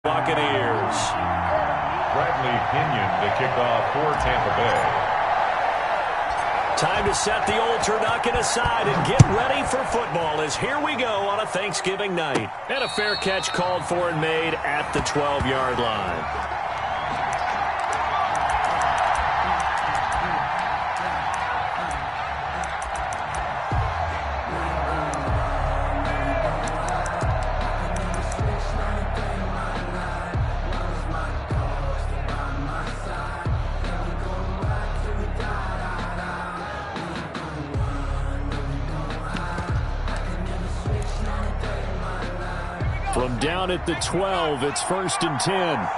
Buccaneers. Bradley Pinion to kick off for Tampa Bay. Time to set the old turducken aside and get ready for football as here we go on a Thanksgiving night. And a fair catch called for and made at the 12-yard line. From down at the 12, it's 1st and 10.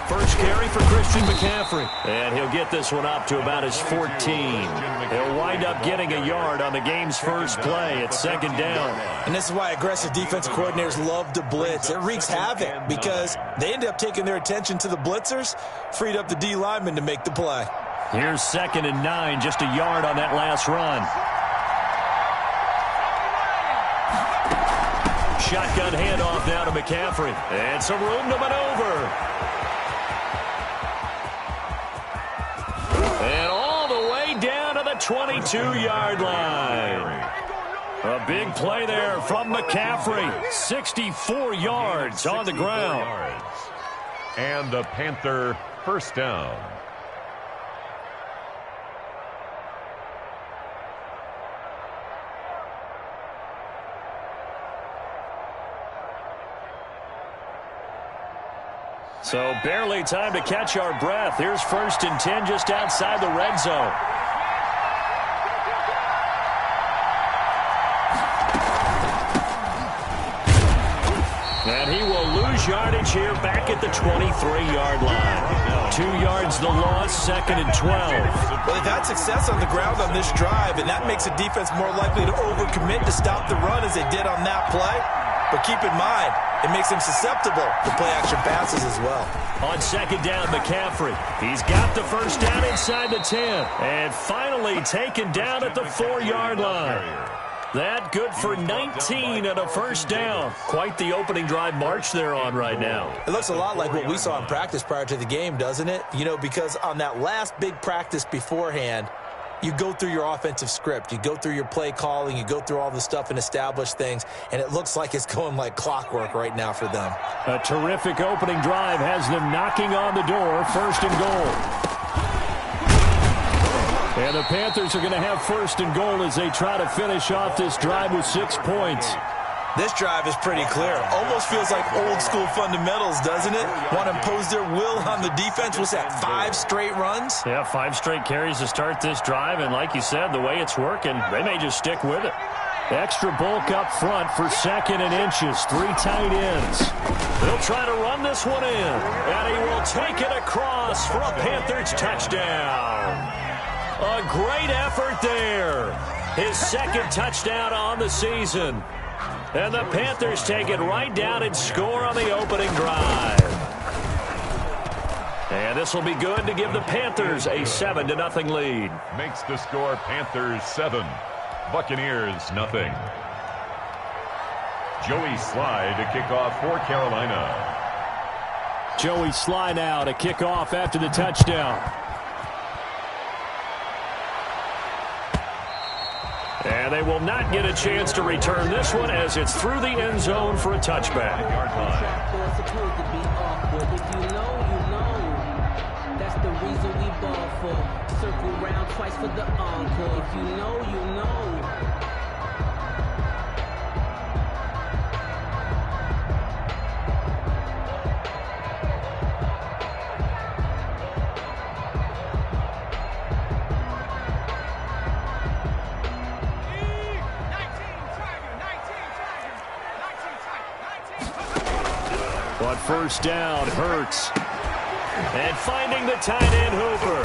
First carry for Christian McCaffrey. And he'll get this one up to about his 14. He'll wind up getting a yard on the game's first play. It's 2nd down. And this is why aggressive defensive coordinators love to blitz. It wreaks havoc because they end up taking their attention to the blitzers, freed up the D lineman to make the play. Here's 2nd and 9, just a yard on that last run. Shotgun handoff now to McCaffrey. And some room to maneuver. And all the way down to the 22-yard line. A big play there from McCaffrey. 64 yards on the ground. And the Panther first down. So barely time to catch our breath. Here's 1st and 10 just outside the red zone. And he will lose yardage here back at the 23-yard line. 2 yards the loss, 2nd and 12. Well, they've had success on the ground on this drive, and that makes a defense more likely to overcommit to stop the run as they did on that play. But keep in mind, it makes them susceptible to play-action passes as well. On 2nd down, McCaffrey. He's got the first down inside the 10. And finally taken down at the 4-yard line. That good for 19 and a first down. Quite the opening drive march they're on right now. It looks a lot like what we saw in practice prior to the game, doesn't it? You know, because on that last big practice beforehand, you go through your offensive script. You go through your play calling. You go through all the stuff and establish things. And it looks like it's going like clockwork right now for them. A terrific opening drive has them knocking on the door. 1st and goal. And the Panthers are going to have 1st and goal as they try to finish off this drive with 6 points. This drive is pretty clear. Almost feels like old school fundamentals, doesn't it? Want to impose their will on the defense. What's that, 5 straight runs? Yeah, 5 straight carries to start this drive. And like you said, the way it's working, they may just stick with it. Extra bulk up front for 2nd and inches. 3 tight ends. They'll try to run this one in. And he will take it across for a Panthers touchdown. A great effort there. His 2nd touchdown on the season. And the Panthers take it right down and score on the opening drive. And this will be good to give the Panthers a 7-0 lead. Makes the score Panthers 7, Buccaneers 0. Joey Sly to kick off for Carolina. Joey Sly now to kick off after the touchdown. And they will not get a chance to return this one as it's through the end zone for a touchback. That's the reason we ball for. Circle round twice for the encore. If you know, you know. But 1st down, Hurts. And finding the tight end, Hooper.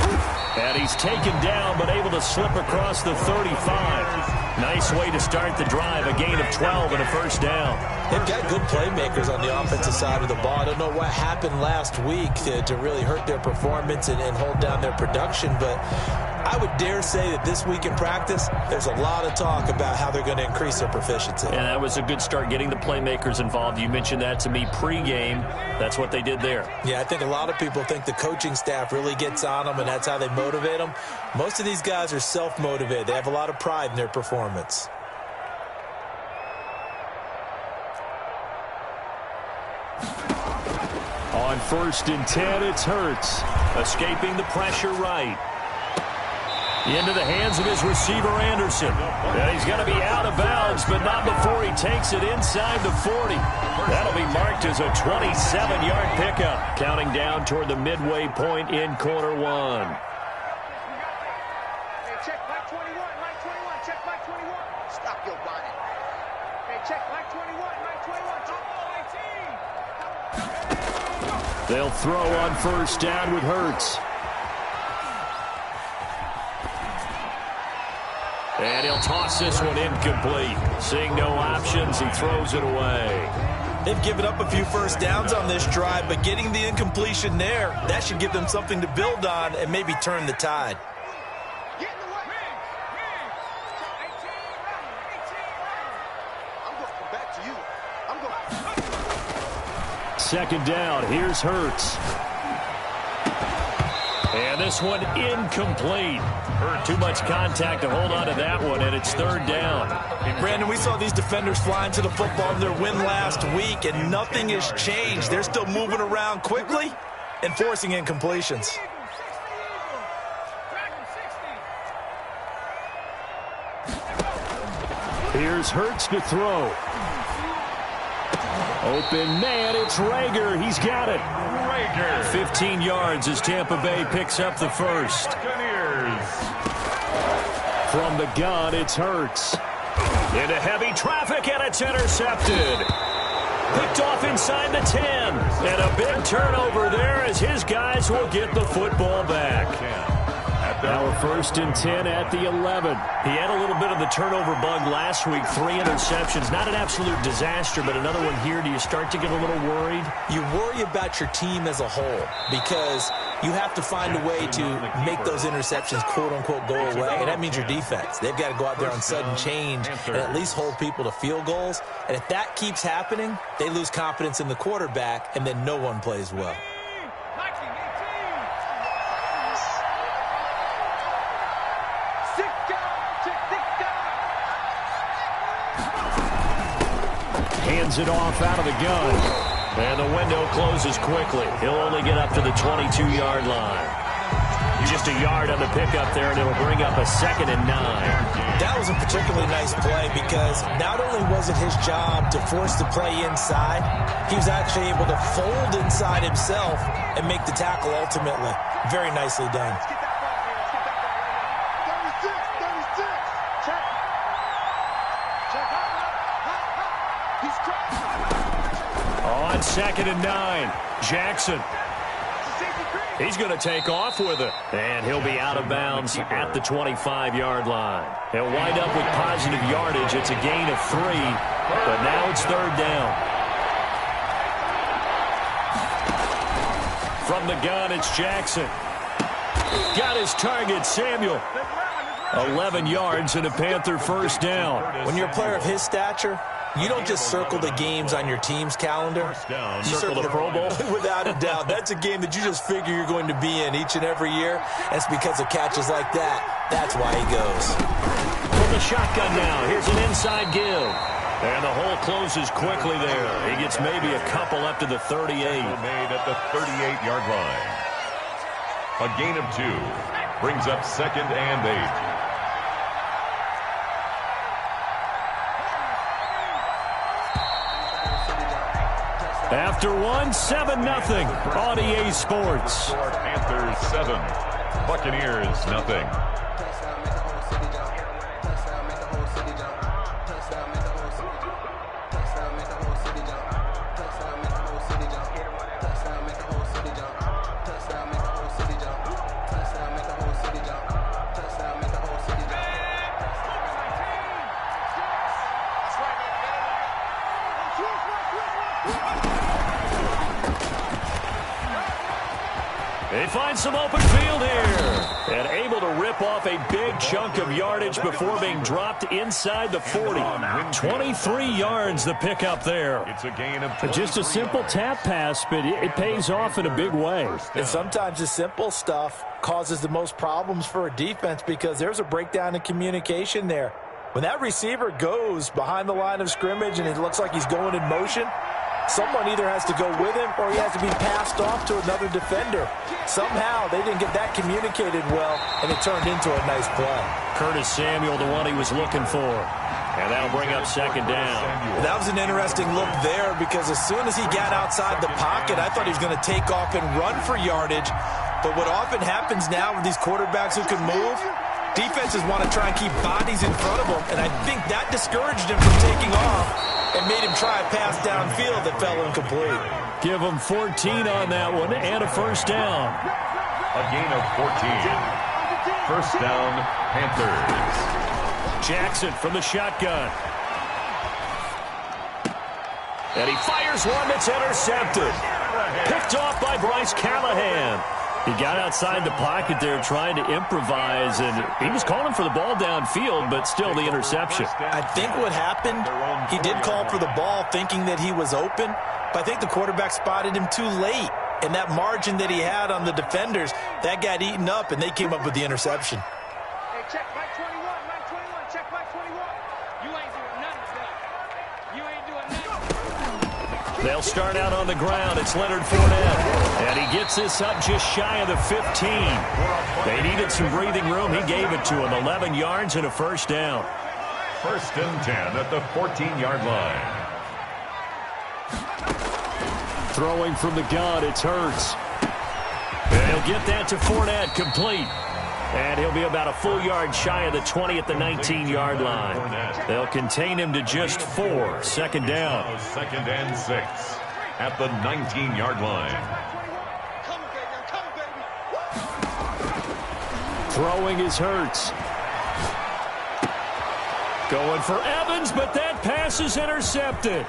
And he's taken down but able to slip across the 35. Nice way to start the drive. A gain of 12 and a first down. They've got good playmakers on the offensive side of the ball. I don't know what happened last week to really hurt their performance and hold down their production, but I would dare say that this week in practice, there's a lot of talk about how they're going to increase their proficiency. And that was a good start getting the playmakers involved. You mentioned that to me pregame. That's what they did there. Yeah, I think a lot of people think the coaching staff really gets on them, and that's how they motivate them. Most of these guys are self-motivated. They have a lot of pride in their performance. On 1st and 10, it's Hurts. Escaping the pressure right. Into the hands of his receiver, Anderson. And he's going to be out of bounds, but not before he takes it inside the 40. That'll be marked as a 27-yard pickup. Counting down toward the midway point in quarter one. Hey, check Mike 21, Mike 21, check Mike 21. Stop your bonnet. Hey, check Mike 21, Mike 21, check Mike 18. They'll throw on 1st down with Hurts. And he'll toss this one incomplete. Seeing no options, he throws it away. They've given up a few first downs on this drive, but getting the incompletion there, that should give them something to build on and maybe turn the tide. Get in the way. I'm going to come back to you. I'm going. 2nd down. Here's Hurts. And this one incomplete. Too much contact to hold on to that one, and it's 3rd down. Brandon, we saw these defenders flying to the football in their win last week, and nothing has changed. They're still moving around quickly and forcing incompletions. Here's Hurts to throw. Open man, it's Rager. He's got it. Rager. 15 yards as Tampa Bay picks up the first. Buccaneers. From the gun, it's Hurts. Into heavy traffic, and it's intercepted. Picked off inside the 10. And a big turnover there as his guys will get the football back. Now a 1st and 10 at the 11. He had a little bit of the turnover bug last week. 3 interceptions. Not an absolute disaster, but another one here. Do you start to get a little worried? You worry about your team as a whole because you have to find a way to make those interceptions, quote-unquote, go away, and that means your defense. They've got to go out there on sudden change and at least hold people to field goals. And if that keeps happening, they lose confidence in the quarterback, and then no one plays well. Hands it off out of the gun. And the window closes quickly. He'll only get up to the 22-yard line. Just a yard on the pickup there, and it'll bring up a 2nd and 9. That was a particularly nice play because not only was it his job to force the play inside, he was actually able to fold inside himself and make the tackle ultimately. Very nicely done. On 2nd and 9, Jackson. He's going to take off with it. And he'll be out of bounds at the 25-yard line. He'll wind up with positive yardage. It's a gain of 3, but now it's 3rd down. From the gun, it's Jackson. Got his target, Samuel. 11 yards and a Panther 1st down. When you're a player of his stature, you don't just circle the games on your team's calendar. You circle the Pro Bowl? Without a doubt. That's a game that you just figure you're going to be in each and every year. And it's because of catches like that. That's why he goes. From the shotgun now, here's an inside give. And the hole closes quickly there. He gets maybe a couple up to the 38. Made at the 38-yard line. A gain of 2 brings up 2nd and 8. After one, 7-0 on EA Sports. Panthers 7, Buccaneers nothing. They find some open field here. And able to rip off a big chunk of yardage before being dropped inside the 40. 23 yards the pickup there. It's a gain of Just a simple tap pass, but it pays off in a big way. And sometimes the simple stuff causes the most problems for a defense because there's a breakdown in communication there. When that receiver goes behind the line of scrimmage and it looks like he's going in motion, someone either has to go with him or he has to be passed off to another defender. Somehow they didn't get that communicated well, and it turned into a nice play. Curtis Samuel, the one he was looking for. And that'll bring up second down. That was an interesting look there because as soon as he got outside the pocket, I thought he was going to take off and run for yardage. But what often happens now with these quarterbacks who can move, defenses want to try and keep bodies in front of them, and I think that discouraged him from taking off and made him try a pass downfield that fell incomplete. Give him 14 on that one and a first down. A gain of 14. First down, Panthers. Jackson from the shotgun. And he fires one that's intercepted. Picked off by Bryce Callahan. He got outside the pocket there trying to improvise, and he was calling for the ball downfield, but still the interception. I think what happened, he did call for the ball thinking that he was open, but I think the quarterback spotted him too late. And that margin that he had on the defenders, that got eaten up, and they came up with the interception. Hey, check Mike 21, Mike 21, check Mike 21. You ain't doing nothing, though. You ain't doing nothing. They'll start out on the ground. It's Leonard Fournette. And he gets this up just shy of the 15. They needed some breathing room. He gave it to him. 11 yards and a first down. First and 10 at the 14-yard line. Throwing from the gun, it's Hurts. And he'll get that to Fournette, complete. And he'll be about a full yard shy of the 20 at the 19-yard line. They'll contain him to just 4. Second down. Second and 6 at the 19-yard line. Throwing is Hurts. Going for Evans, but that pass is intercepted.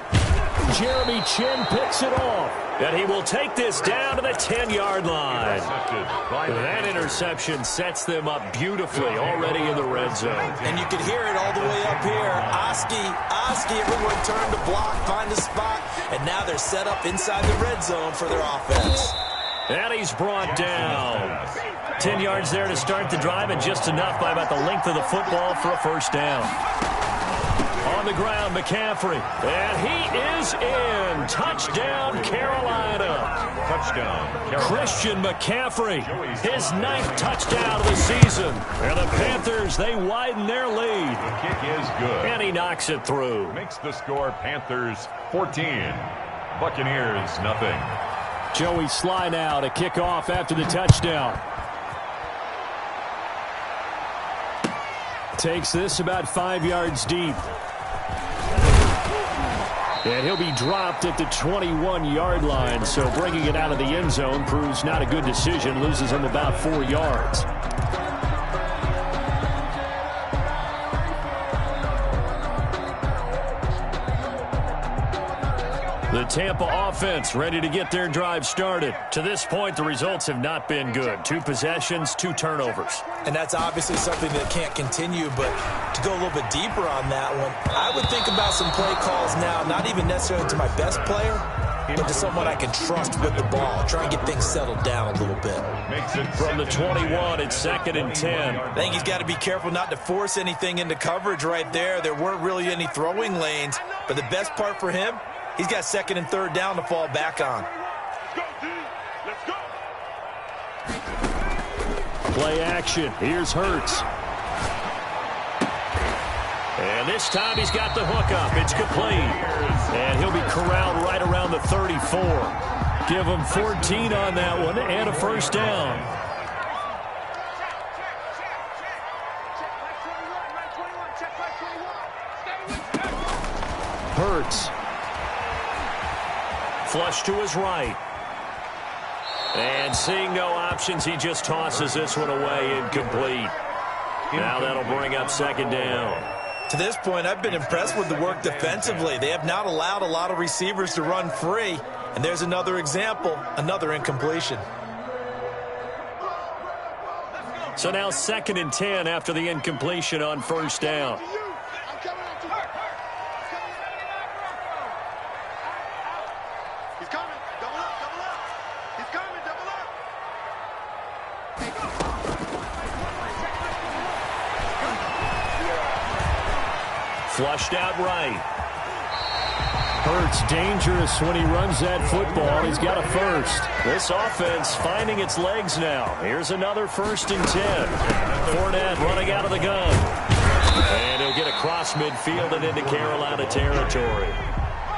Jeremy Chin picks it off. And he will take this down to the 10-yard line. That interception sets them up beautifully already in the red zone. And you can hear it all the way up here. Oski, everyone turned to block, find a spot, and now they're set up inside the red zone for their offense. And he's brought down. 10 yards there to start the drive, and just enough by about the length of the football for a first down. On the ground, McCaffrey. And he is in. Touchdown, Carolina. Touchdown, Carolina. Christian McCaffrey, his 9th touchdown of the season. And the Panthers, they widen their lead. The kick is good. And he knocks it through. Makes the score Panthers 14. Buccaneers nothing. Joey Sly now to kick off after the touchdown. Takes this about 5 yards deep. And he'll be dropped at the 21-yard line, so bringing it out of the end zone proves not a good decision. Loses him about 4 yards. The Tampa offense ready to get their drive started. To this point, the results have not been good. 2 possessions, 2 turnovers. And that's obviously something that can't continue, but to go a little bit deeper on that one, I would think about some play calls now, not even necessarily to my best player, but to someone I can trust with the ball. Try and get things settled down a little bit. Makes it from the 21, it's 2nd and 10. I think he's got to be careful not to force anything into coverage right there. There weren't really any throwing lanes, but the best part for him, he's got 2nd and 3rd down to fall back on. Let's go. Play action. Here's Hurts. And this time he's got the hook up. It's complete. And he'll be corralled right around the 34. Give him 14 on that one and a first down. Hurts. Flush to his right. And seeing no options, he just tosses this one away, incomplete. Now that'll bring up 2nd down. To this point, I've been impressed with the work defensively. They have not allowed a lot of receivers to run free. And there's another example, another incompletion. So now 2nd and 10 after the incompletion on first down. He's coming. Double up, double up. He's coming, double up. Flushed out right. Hurts dangerous when he runs that football. He's got a first. This offense finding its legs now. Here's another 1st and 10. Fournette running out of the gun. And he'll get across midfield and into Carolina territory.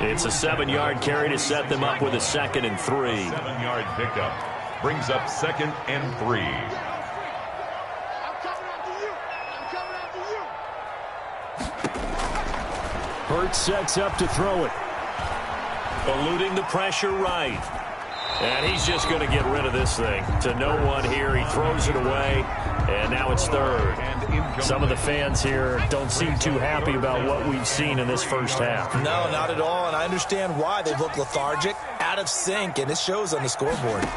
It's a 7-yard carry to set them up with a 2nd and 3. 7-yard pickup brings up 2nd and 3. I'm coming after you. I'm coming after you. Hurts sets up to throw it. Eluding the pressure right. And he's just going to get rid of this thing. To no one here. He throws it away. And now it's 3rd. Some of the fans here don't seem too happy about what we've seen in this first half. No, not at all. And I understand why. They look lethargic, out of sync, and it shows on the scoreboard.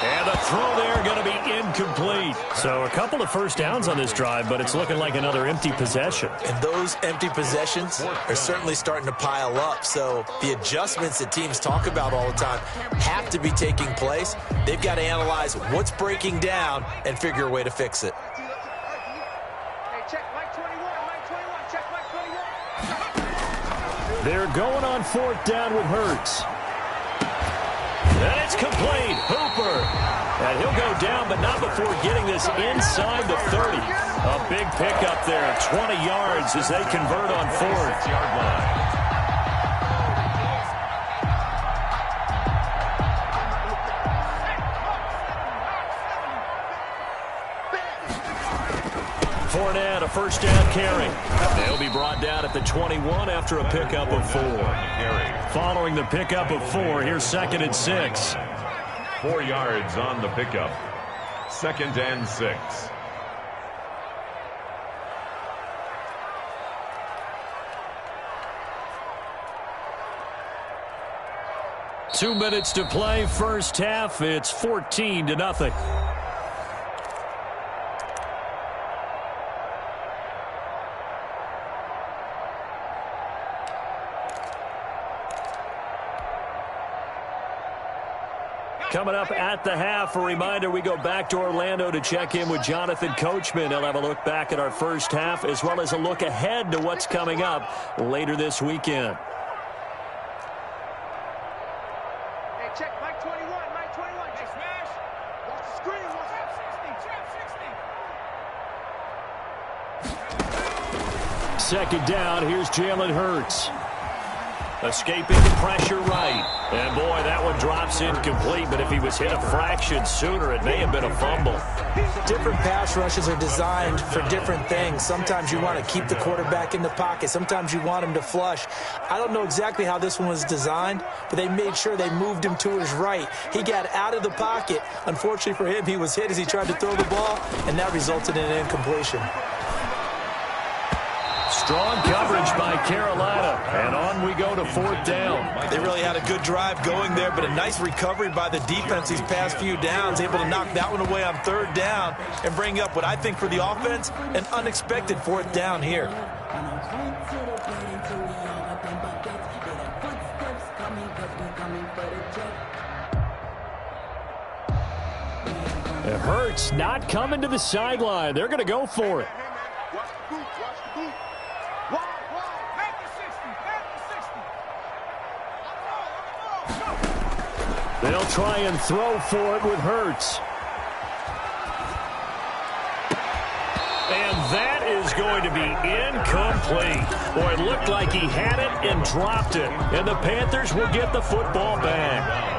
And the throw there going to be incomplete. So a couple of first downs on this drive, but it's looking like another empty possession. And those empty possessions are certainly starting to pile up. So the adjustments that teams talk about all the time have to be taking place. They've got to analyze what's breaking down and figure a way to fix it. Hey, check Mike 21, Mike 21, check Mike 21. They're going on 4th down with Hurts. And it's complete. Hooper. And he'll go down, but not before getting this inside the 30. A big pickup there, 20 yards as they convert on 4th. Yard line. Fournette, a first down carry. They'll be brought down at the 21 after a pickup of 4. Following the pickup of 4, here's 2nd and 6. 4 yards on the pickup. 2nd and 6. Two minutes to play, first half. It's 14-0. Coming up at the half, a reminder, we go back to Orlando to check in with Jonathan Coachman. He'll have a look back at our first half as well as a look ahead to what's coming up later this weekend. Hey, check Mike 21, Mike 21. Hey, smash. Watch the screen. Watch trap 60, trap 60. 2nd down, here's Jalen Hurts. Escaping the pressure right. And boy, that one drops incomplete, but if he was hit a fraction sooner, it may have been a fumble. Different pass rushes are designed for different things. Sometimes you want to keep the quarterback in the pocket. Sometimes you want him to flush. I don't know exactly how this one was designed, but they made sure they moved him to his right. He got out of the pocket. Unfortunately for him, he was hit as he tried to throw the ball, and that resulted in an incompletion. Strong coverage by Carolina, and on we go to 4th down. They really had a good drive going there, but a nice recovery by the defense these past few downs, able to knock that one away on 3rd down and bring up what I think for the offense, an unexpected 4th down here. It hurts, not coming to the sideline. They're going to go for it. Watch the boot, watch the boot. Wide, back to 60, They'll try and throw for it with Hurts. And that is going to be incomplete. Boy, it looked like he had it and dropped it. And the Panthers will get the football back.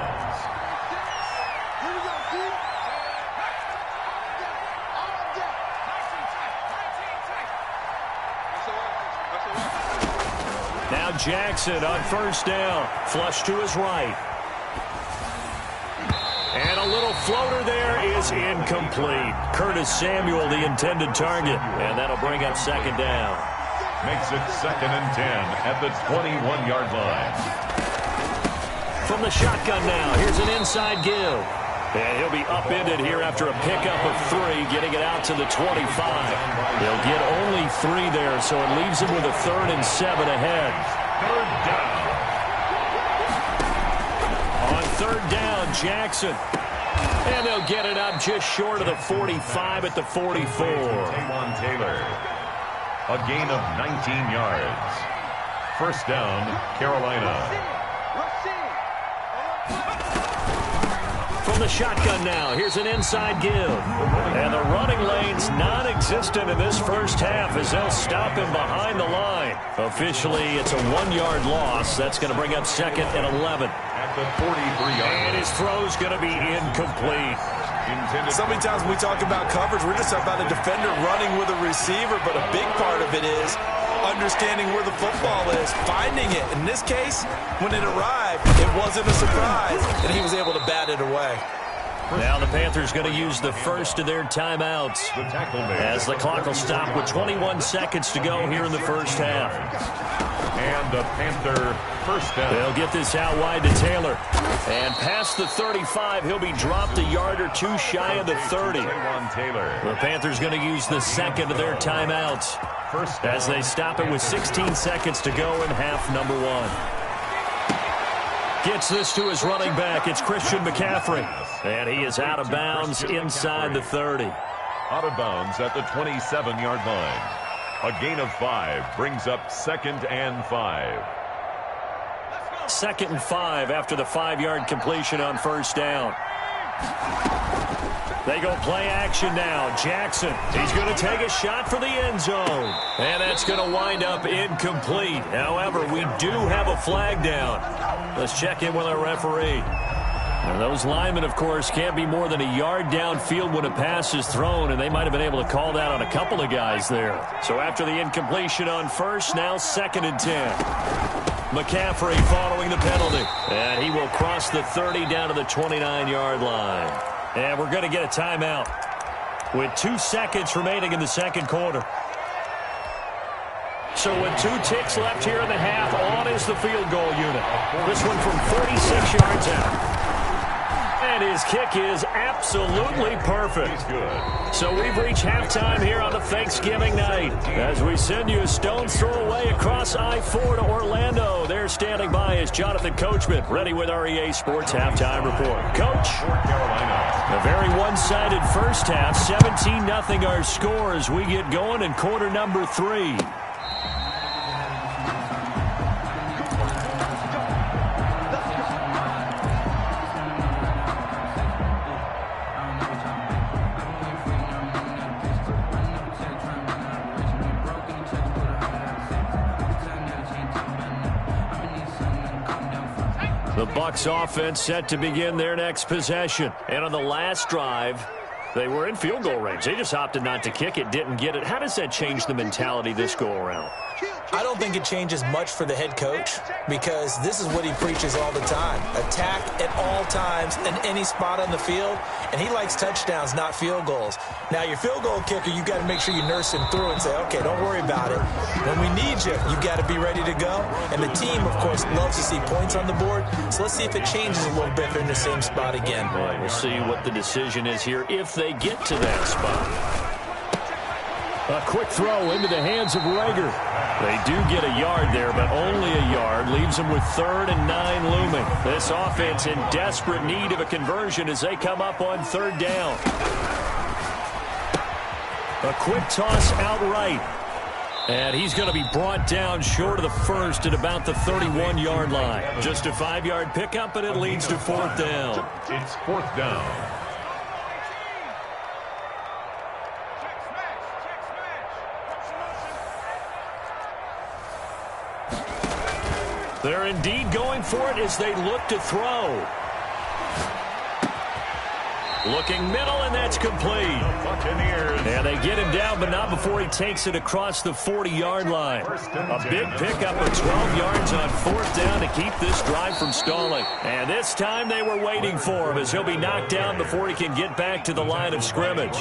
Now Jackson on 1st down. Flush to his right. And a little floater there is incomplete. Curtis Samuel, the intended target. And that'll bring up 2nd down. Makes it 2nd and 10 at the 21-yard line. From the shotgun now, here's an inside give. And he'll be upended here after a pickup of 3, getting it out to the 25. He'll get only 3 there, so it leaves him with a 3rd and 7 ahead. Third down. On 3rd down, Jackson. And they'll get it up just short of the 45 at the 44. Taylor. A gain of 19 yards. First down, Carolina. From the shotgun now, here's an inside give. And the running lane's non-existent in this first half as they'll stop him behind the line. Officially, it's a 1-yard loss. That's going to bring up 2nd and 11. At the 43-yard. And his throw's going to be incomplete. So many times when we talk about coverage, we're just talking about a defender running with a receiver, but a big part of it is understanding where the football is, finding it. In this case, when it arrived, it wasn't a surprise, and he was able to bat it away. Now the Panthers going to use the first of their timeouts as the clock will stop with 21 seconds to go here in the first half. And the Panther first down. They'll get this out wide to Taylor. And past the 35, he'll be dropped a yard or 2 shy of the 30. The Panthers going to use the second of their timeouts as they stop it with 16 seconds to go in half number 1. Gets this to his running back. It's Christian McCaffrey. And he is out of bounds inside the 30. Out of bounds at the 27-yard line. A gain of 5 brings up 2nd and 5. 2nd and 5 after the 5-yard completion on first down. They go play action now. Jackson, he's going to take a shot for the end zone. And that's going to wind up incomplete. However, we do have a flag down. Let's check in with our referee. And those linemen, of course, can't be more than a yard downfield when a pass is thrown, and they might have been able to call that on a couple of guys there. So after the incompletion on first, now 2nd and 10. McCaffrey following the penalty. And he will cross the 30 down to the 29-yard line. And we're going to get a timeout with 2 seconds remaining in the second quarter. So with 2 ticks left here in the half, on is the field goal unit. This one from 46 yards out. And his kick is absolutely perfect. So we've reached halftime here on a Thanksgiving night as we send you a stone's throw away across I-4 to Orlando. There standing by is Jonathan Coachman, ready with our EA Sports Halftime Report. Coach, a very one-sided first half, 17-0 our score as we get going in quarter number 3. The Bucs offense set to begin their next possession. And on the last drive, they were in field goal range. They just opted not to kick it, didn't get it. How does that change the mentality this go around? I don't think it changes much for the head coach because this is what he preaches all the time. Attack at all times in any spot on the field, and he likes touchdowns, not field goals. Now, your field goal kicker, you've got to make sure you nurse him through and say, okay, don't worry about it. When we need you, you've got to be ready to go. And the team, of course, loves to see points on the board. So let's see if it changes a little bit if they're in the same spot again. Well, we'll see what the decision is here if they get to that spot. A quick throw into the hands of Rager. They do get a yard there, but only a yard. Leaves them with 3rd and 9 looming. This offense in desperate need of a conversion as they come up on 3rd down. A quick toss outright. And he's going to be brought down short of the first at about the 31-yard line. Just a 5-yard pickup, and it leads to 4th down. It's 4th down. They're indeed going for it as they look to throw. Looking middle, and that's complete. And they get him down, but not before he takes it across the 40-yard line. A big pickup of 12 yards on 4th down to keep this drive from stalling. And this time they were waiting for him as he'll be knocked down before he can get back to the line of scrimmage.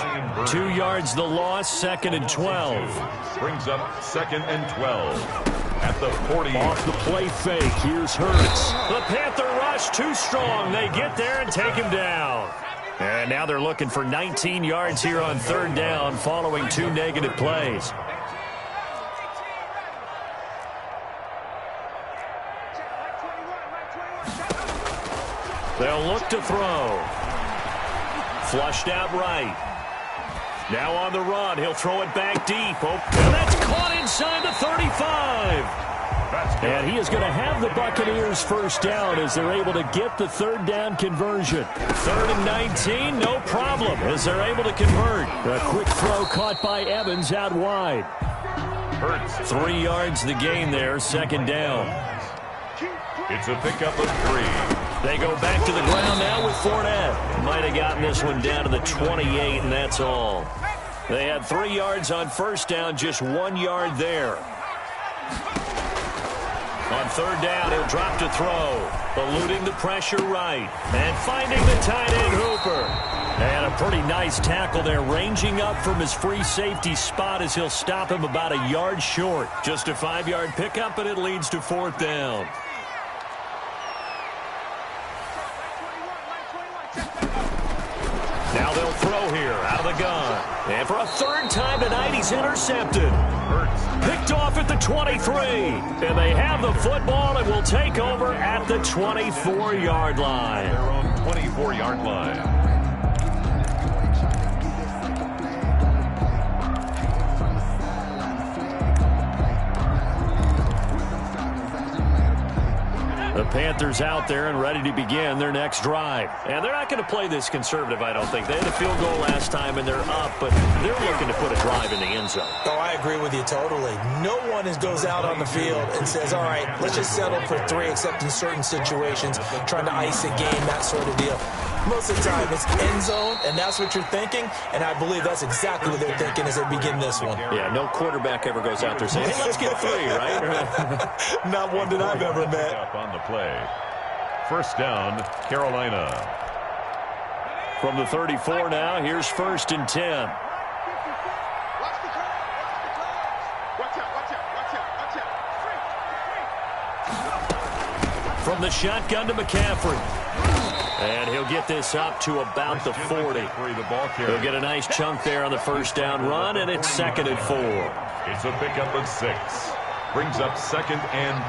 2 yards the loss, 2nd and 12. Brings up 2nd and 12. At the 40. Off the play fake, here's Hurts. The Panther rush too strong. They get there and take him down. And now they're looking for 19 yards here on third down following 2 negative plays. They'll look to throw. Flushed out right. Now on the run. He'll throw it back deep. Oh, and that's caught inside the 35. And he is going to have the Buccaneers first down as they're able to get the third down conversion. 3rd and 19, no problem as they're able to convert. A quick throw caught by Evans out wide. 3 yards the gain there, 2nd down. It's a pickup of 3. They go back to the ground now with Fournette. Might have gotten this one down to the 28, and that's all. They had 3 yards on first down, just 1 yard there. On third down, he'll drop to throw. Eluding the pressure right. And finding the tight end Hooper. And a pretty nice tackle there, ranging up from his free safety spot as he'll stop him about a yard short. Just a 5-yard pickup, and it leads to 4th down. Now they'll throw here out of the gun. And for a 3rd time tonight, he's intercepted. Picked off at the 23. And they have the football and will take over at the 24-yard line. Their own 24-yard line. The Panthers out there and ready to begin their next drive. And they're not going to play this conservative, I don't think. They had a field goal last time, and they're up, but they're looking to put a drive in the end zone. Oh, I agree with you totally. No one goes out on the field and says, all right, let's just settle for 3, except in certain situations, trying to ice a game, that sort of deal. Most of the time, it's end zone, and that's what you're thinking, and I believe that's exactly what they're thinking as they begin this one. Yeah, no quarterback ever goes out there saying, hey, let's get 3, right? Not one that I've ever met. Up on the play. 1st down, Carolina. From the 34 now, here's 1st and 10. From the shotgun to McCaffrey. And he'll get this up to about the 40. He'll get a nice chunk there on the 1st down run, and it's 2nd and 4. It's a pickup of 6. Brings up 2nd and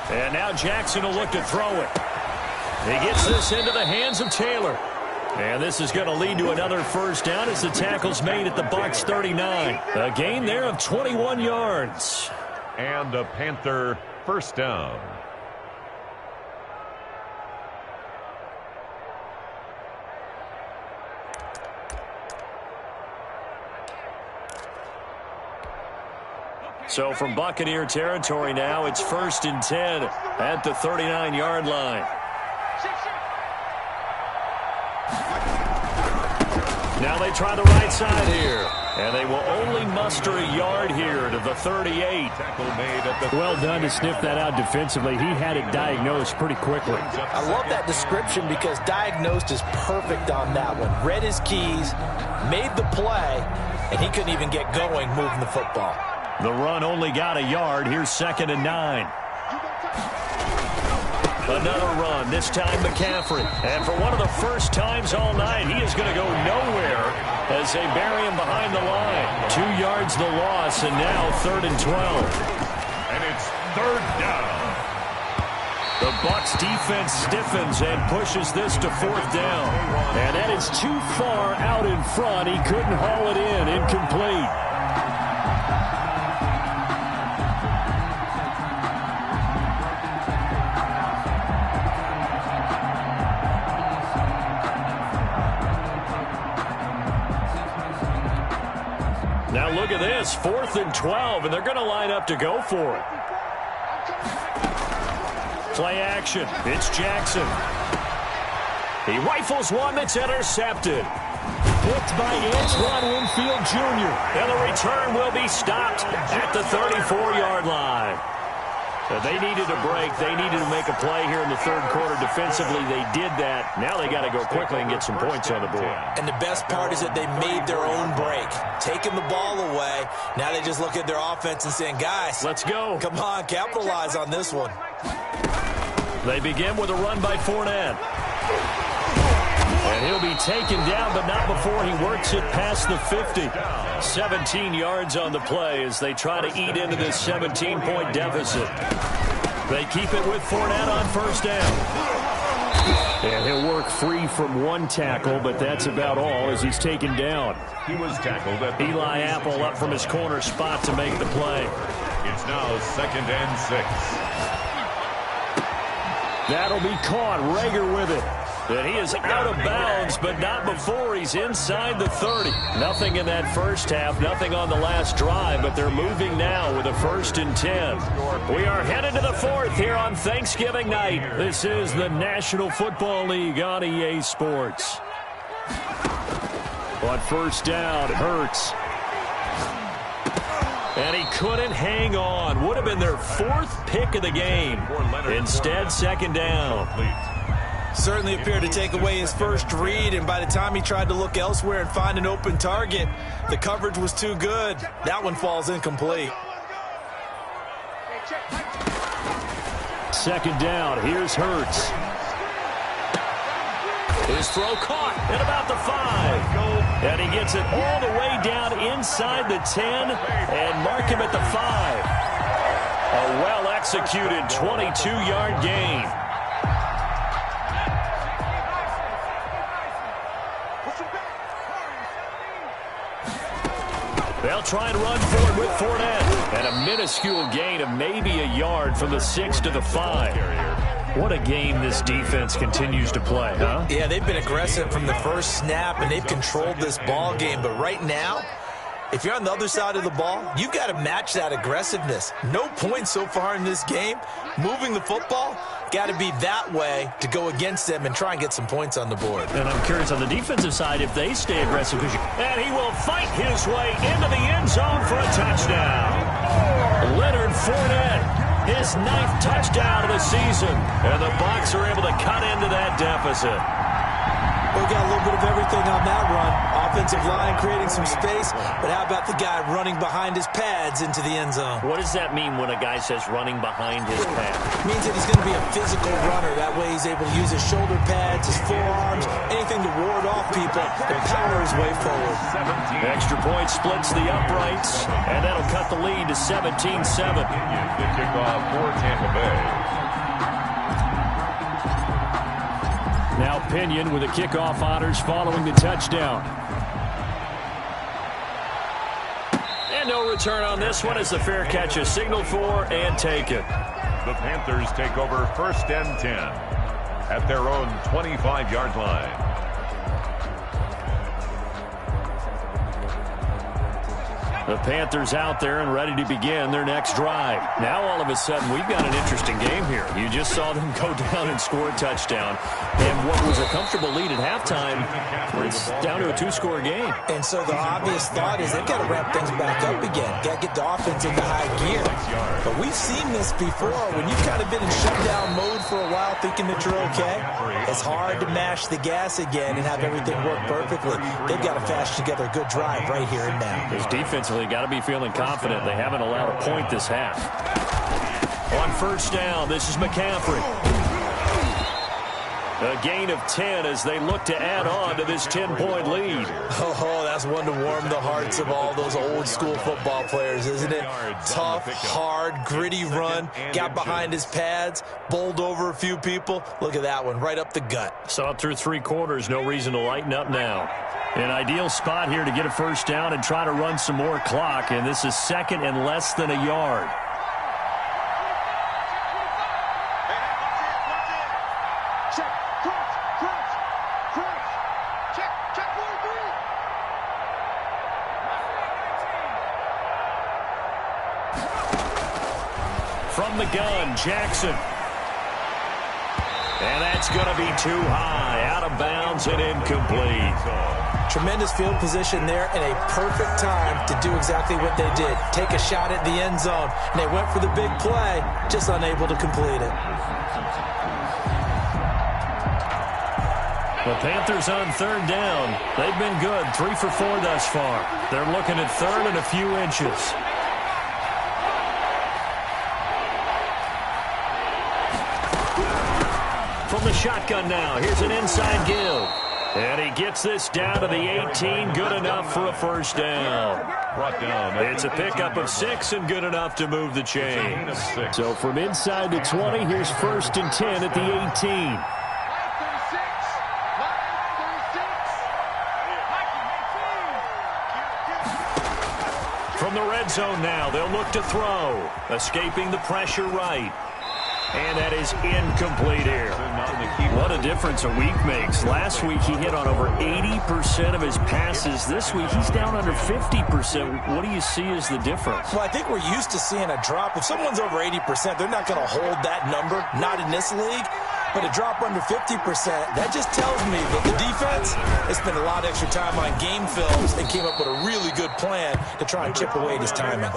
4. And now Jackson will look to throw it. He gets this into the hands of Taylor. And this is going to lead to another 1st down as the tackle's made at the Bucs 39. A gain there of 21 yards. And a Panther 1st down. So from Buccaneer territory now, it's 1st and 10 at the 39-yard line. Now they try the right side here. And they will only muster a yard here to the 38. Well done to sniff that out defensively. He had it diagnosed pretty quickly. I love that description because diagnosed is perfect on that one. Read his keys, made the play, and he couldn't even get going moving the football. The run only got a yard. Here's 2nd and 9. Another run, this time McCaffrey. And for one of the first times all night, he is going to go nowhere as they bury him behind the line. 2 yards the loss, and now 3rd and 12. And it's 3rd down. The Bucs defense stiffens and pushes this to 4th down. And that is too far out in front. He couldn't haul it in. Incomplete. Now look at this, 4th and 12, and they're going to line up to go for it. Play action, it's Jackson. He rifles one that's intercepted. Picked by Antoine Winfield Jr. And the return will be stopped at the 34-yard line. They needed a break. They needed to make a play here in the 3rd quarter defensively. They did that. Now they got to go quickly and get some points on the board. And the best part is that they made their own break. Taking the ball away. Now they just look at their offense and saying, guys, let's go. Come on, capitalize on this one. They begin with a run by Fournette. And he'll be taken down, but not before he works it past the 50. 17 yards on the play as they try to eat into this 17-point deficit. They keep it with Fournette on first down. And he'll work free from one tackle, but that's about all as he's taken down. He was tackled at the Eli Apple up from his corner spot to make the play. It's now 2nd and 6. That'll be caught. Rager with it. And he is out of bounds, but not before he's inside the 30. Nothing in that first half, nothing on the last drive, but they're moving now with a 1st and 10. We are headed to the 4th here on Thanksgiving night. This is the National Football League on EA Sports. On first down, Hurts. And he couldn't hang on. Would have been their 4th pick of the game. Instead, 2nd down. Certainly appeared to take away his first read, and by the time he tried to look elsewhere and find an open target, the coverage was too good. That one falls incomplete. 2nd down. Here's Hurts. His throw caught at about the 5. And he gets it all the way down inside the 10 and mark him at the 5. A well-executed 22-yard gain. They'll try and run forward with Fournette. And a minuscule gain of maybe a yard from the 6 to the 5. What a game this defense continues to play, huh? Yeah, they've been aggressive from the first snap, and they've controlled this ball game. But right now, if you're on the other side of the ball, you've got to match that aggressiveness. No points so far in this game. Moving the football, got to be that way to go against them and try and get some points on the board. And I'm curious on the defensive side if they stay aggressive. And he will fight his way into the end zone for a touchdown. Leonard Fournette. His 9th touchdown of the season. And the Bucs are able to cut into that deficit. We got a little bit of everything on that run. Offensive line creating some space, but how about the guy running behind his pads into the end zone? What does that mean when a guy says running behind his pads? It means that he's going to be a physical runner. That way he's able to use his shoulder pads, his forearms, anything to ward off people and power his way forward. Extra point splits the uprights, and that'll cut the lead to 17-7. The kickoff for Tampa Bay. Now Pinion with the kickoff honors following the touchdown. And no return on this one as the fair catch is signaled for and taken. The Panthers take over 1st and 10 at their own 25-yard line. The Panthers out there and ready to begin their next drive. Now all of a sudden we've got an interesting game here. You just saw them go down and score a touchdown. And what was a comfortable lead at halftime, it's down to a 2-score game. And so the obvious thought is they've got to ramp things back up again. Got to get the offense into high gear. But we've seen this before. When you've kind of been in shutdown mode for a while thinking that you're okay, it's hard to mash the gas again and have everything work perfectly. They've got to fashion together a good drive right here and now. Because defensively, got to be feeling confident. They haven't allowed a point this half. On first down, this is McCaffrey. A gain of 10 as they look to add on to this 10-point lead. Oh, that's one to warm the hearts of all those old-school football players, isn't it? Tough, hard, gritty run. Got behind his pads, bowled over a few people. Look at that one, right up the gut. Saw it through 3 quarters. No reason to lighten up now. An ideal spot here to get a first down and try to run some more clock. And this is 2nd and less than a yard. From the gun, Jackson. And that's going to be too high. Out of bounds and incomplete. Tremendous field position there and a perfect time to do exactly what they did. Take a shot at the end zone. And they went for the big play, just unable to complete it. The Panthers on 3rd down. They've been good. 3 for 4 thus far. They're looking at 3rd and a few inches. From the shotgun now. Here's an inside give. And he gets this down to the 18, good enough for a first down. Brought down. It's a pickup of 6 and good enough to move the chains. So from inside the 20, here's 1st and 10 at the 18. From the red zone now, they'll look to throw. Escaping the pressure right. And that is incomplete here. What a difference a week makes. Last week he hit on over 80% of his passes. This week he's down under 50%. What do you see as the difference? Well, I think we're used to seeing a drop. If someone's over 80%, they're not going to hold that number, not in this league. But a drop under 50%, that just tells me that the defense has spent a lot of extra time on game films and came up with a really good plan to try and chip away at his timing.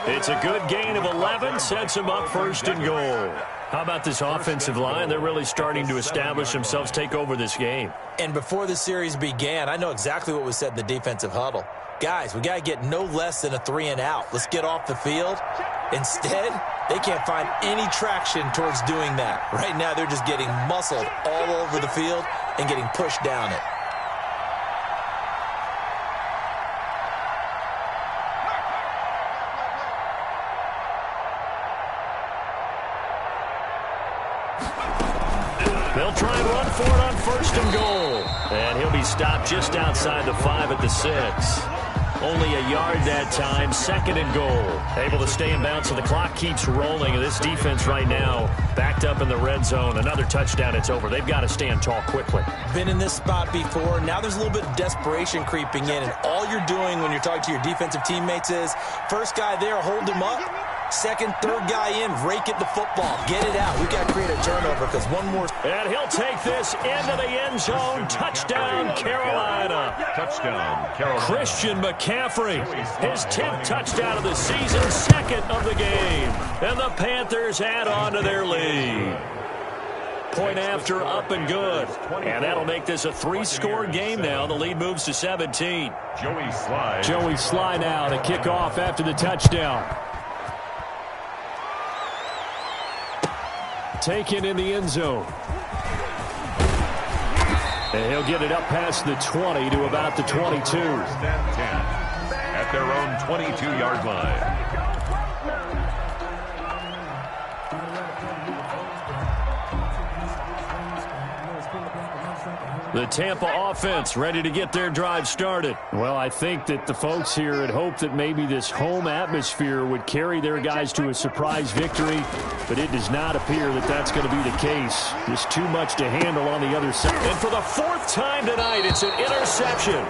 It's a good gain of 11, sets him up 1st and goal. How about this offensive line? They're really starting to establish themselves, take over this game. And before the series began, I know exactly what was said in the defensive huddle. Guys, we got to get no less than a 3 and out. Let's get off the field. Instead, they can't find any traction towards doing that. Right now, they're just getting muscled all over the field and getting pushed down it. They'll try and run for it on 1st and goal. And he'll be stopped just outside the 5 at the 6. Only a yard that time, 2nd and goal. Able to stay in bounds, so the clock keeps rolling. And this defense right now backed up in the red zone. Another touchdown, it's over. They've got to stand tall quickly. Been in this spot before. Now there's a little bit of desperation creeping in. And all you're doing when you're talking to your defensive teammates is, first guy there, hold him up. Second, third guy in, rake at the football. Get it out. We've got to create a turnover because one more. And he'll take this into the end zone. Touchdown, Carolina. Touchdown, Carolina. Christian McCaffrey, his 10th touchdown of the season, 2nd of the game. And the Panthers add on to their lead. Point after, up and good. And that'll make this a 3-score game now. The lead moves to 17. Joey Sly now to kick off after the touchdown. Taken in the end zone. And he'll get it up past the 20 to about the 22. 10 at their own 22-yard line. The Tampa offense ready to get their drive started. Well, I think that the folks here had hoped that maybe this home atmosphere would carry their guys to a surprise victory, but it does not appear that that's going to be the case. Just too much to handle on the other side. And for the 4th time tonight, it's an interception.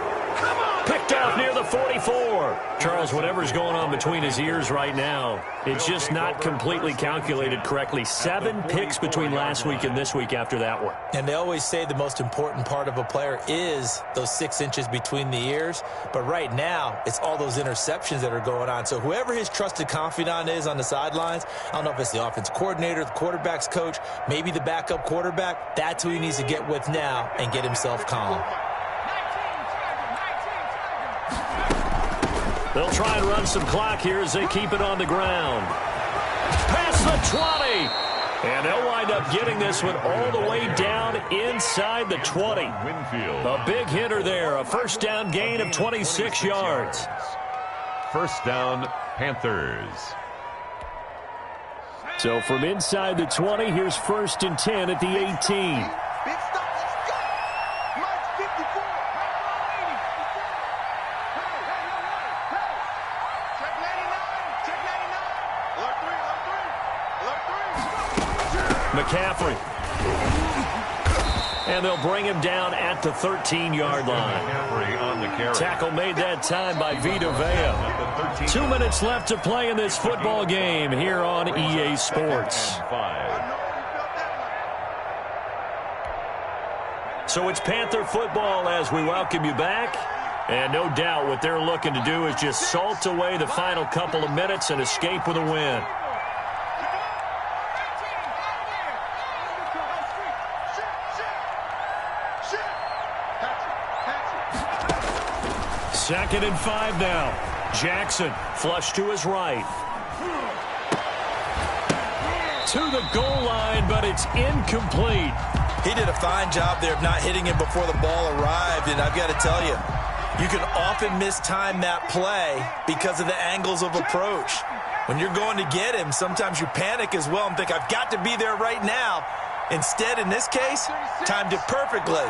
Picked off near the 44. Charles, whatever's going on between his ears right now, it's just not completely calculated correctly. 7 picks between last week and this week after that one. And they always say the most important part of a player is those 6 inches between the ears. But right now, it's all those interceptions that are going on. So whoever his trusted confidant is on the sidelines, I don't know if it's the offense coordinator, the quarterback's coach, maybe the backup quarterback, that's who he needs to get with now and get himself calm. They'll try and run some clock here as they keep it on the ground. Past the 20. And they'll wind up getting this one all the way down inside the 20. A big hitter there. A first down gain of 26 yards. First down, Panthers. So from inside the 20, here's 1st and 10 at the 18. McCaffrey. And they'll bring him down at the 13-yard line. Tackle made that time by Vita Vea. 2 minutes left to play in this football game here on EA Sports. So it's Panther football as we welcome you back. And no doubt what they're looking to do is just salt away the final couple of minutes and escape with a win. Second and 5 now. Jackson flush to his right. To the goal line, but it's incomplete. He did a fine job there of not hitting him before the ball arrived, and I've got to tell you, you can often mistime that play because of the angles of approach. When you're going to get him, sometimes you panic as well and think, I've got to be there right now. Instead, in this case, timed it perfectly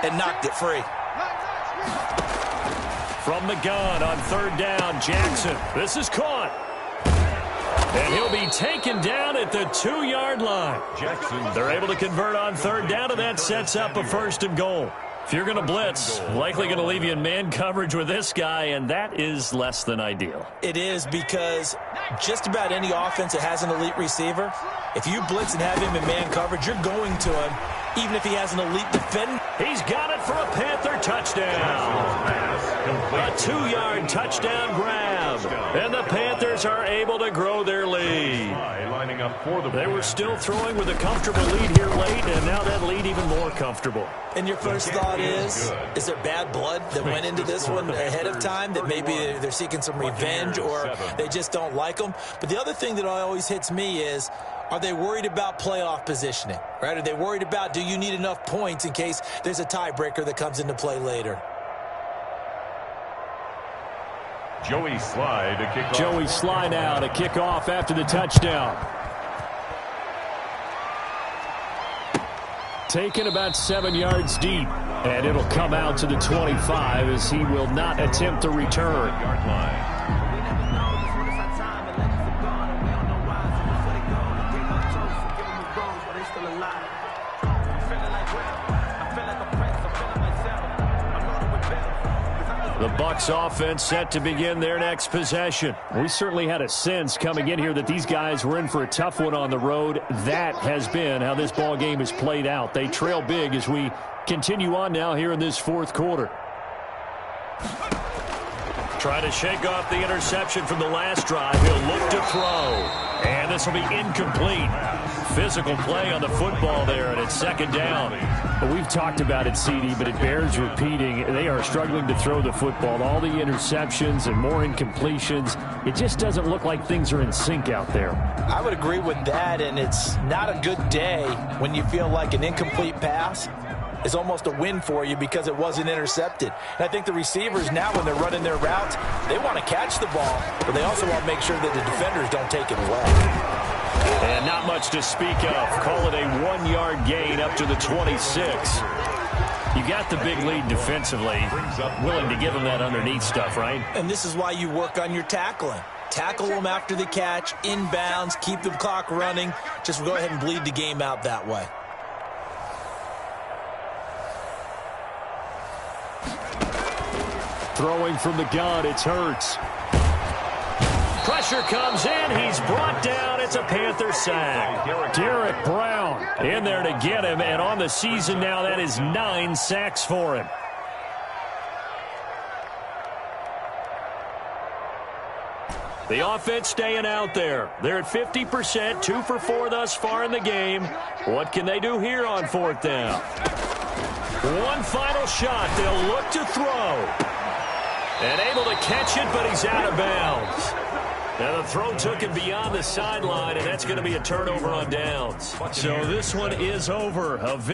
and knocked it free. From the gun on third down, Jackson. This is caught. And he'll be taken down at the 2-yard line. They're able to convert on third down, and that sets up a 1st and goal. If you're going to blitz, likely going to leave you in man coverage with this guy, and that is less than ideal. It is, because just about any offense that has an elite receiver, if you blitz and have him in man coverage, you're going to him, even if he has an elite defender. He's got it for a Panther touchdown. A 2-yard touchdown grab. And the Panthers are able to grow their lead. They were still throwing with a comfortable lead here late, and now that lead even more comfortable. And your first thought is there bad blood that went into this one ahead of time, that maybe they're seeking some revenge or they just don't like them? But the other thing that always hits me is, are they worried about playoff positioning? Right? Are they worried about, do you need enough points in case there's a tiebreaker that comes into play later? Joey Slye to kick off. Joey Slye now to kick off after the touchdown. Taken about 7 yards deep. And it'll come out to the 25 as he will not attempt to return. Yard line. The Bucs offense set to begin their next possession. We certainly had a sense coming in here that these guys were in for a tough one on the road. That has been how this ball game has played out. They trail big as we continue on now here in this 4th quarter. Trying to shake off the interception from the last drive. He'll look to throw. And this will be incomplete. Physical play on the football there, and it's 2nd down. But we've talked about it, CD, but it bears repeating. They are struggling to throw the football. All the interceptions and more incompletions. It just doesn't look like things are in sync out there. I would agree with that, and it's not a good day when you feel like an incomplete pass is almost a win for you because it wasn't intercepted. And I think the receivers now, when they're running their routes, they want to catch the ball, but they also want to make sure that the defenders don't take it away. And not much to speak of. Call it a 1-yard gain up to the 26. You got the big lead defensively. Willing to give them that underneath stuff, right? And this is why you work on your tackling. Tackle them after the catch, inbounds, keep the clock running. Just go ahead and bleed the game out that way. Throwing from the gun, it's Hurts. Pressure comes in. He's brought down. It's a Panther sack. Derek Brown in there to get him. And on the season now, that is 9 sacks for him. The offense staying out there. They're at 50%, 2 for 4 thus far in the game. What can they do here on 4th down? One final shot. They'll look to throw. And able to catch it, but he's out of bounds. Now the throw took him beyond the sideline, and that's going to be a turnover on downs. So this one is over.